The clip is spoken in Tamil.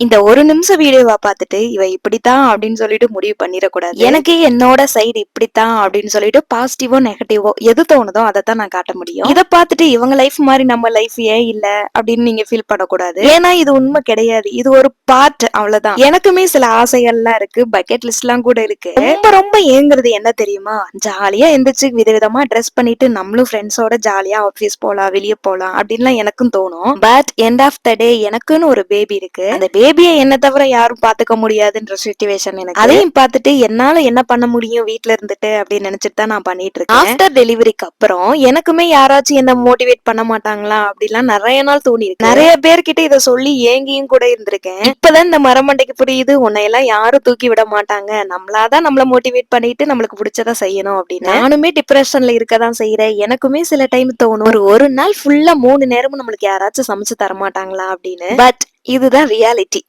இந்த ஒரு நிமிஷம் வீடியோவா பார்த்துட்டு இவ இப்படித்தான் அப்படின்னு சொல்லிட்டு முடிவு பண்ணிடக்கூடாது. எனக்கு என்னோட சைடு இப்படித்தான் அப்படின்னு சொல்லிட்டு பாசிட்டிவோ நெகட்டிவோ எது தோணுதோ அதைத்தான் நான் காட்ட முடியும். இதை பார்த்துட்டு இவங்க லைஃப் மாதிரி நம்ம லைஃப் ஏன் இல்ல அப்படின்னு நீங்க ஃபீல் பண்ணக்கூடாது. ஏன்னா இது உண்மை கிடையாது. இது ஒரு பார்ட், அவ்வளவுதான். எனக்குமே சில ஆசைகள்லாம் இருக்கு, பக்கெட் லிஸ்ட் எல்லாம் கூட இருக்கு. ரொம்ப ரொம்ப ஏங்குறது என்ன தெரியுமா? ஜாலியா எந்திரிச்சு விதவிதமா ட்ரெஸ் பண்ணிட்டு நம்மளும் ஃப்ரெண்ட்ஸோட ஜாலியா ஆபீஸ் போலாம், வெளியே போலாம் அப்படின்லாம் எனக்கும் தோணும். பட் எண்ட் ஆஃப் த டே எனக்குன்னு ஒரு பேபி இருக்கு. அந்த பேபியை என்ன தவிர யாரும் பாத்துக்க முடியாதுன்ற சிச்சுவேஷன் எனக்கு. அதையும் பார்த்துட்டு என்னால என்ன பண்ண முடியும் வீட்டுல இருந்துட்டு அப்படின்னு நினைச்சிட்டு தான் நான் பண்ணிட்டு இருக்கேன். ஆஃப்டர் டெலிவரிக்கு அப்புறம் எனக்குமே யாராச்சும் என்ன மோட்டிவேட் பண்ண மாட்டாங்களா அப்படிலாம் நிறைய நாள் தோணி இருக்கு. நிறைய பேர்கிட்ட இதை சொல்லி ஏங்கியும் கூட இருந்திருக்கேன். இப்பதான் இந்த மரமண்டைக்கு புரியுது, உன்னையெல்லாம் யாரும் தூக்கி விட மாட்டாங்க, நம்மளாதான் நம்மள மோட்டிவேட் பண்ணிட்டு நம்மளுக்கு பிடிச்சதா செய்யணும் அப்படின்னு. நானுமே டிப்ரெஷன்ல இருக்கதான் செய்யறேன். எனக்குமே சில டைம் தோணும், ஒரு நாள் ஃபுல்லா 3 நேரமும் நம்மளுக்கு யாராச்சும் சமைச்சு தர மாட்டாங்களா அப்படின்னு. பட் இதுதான் ரியாலிட்டி.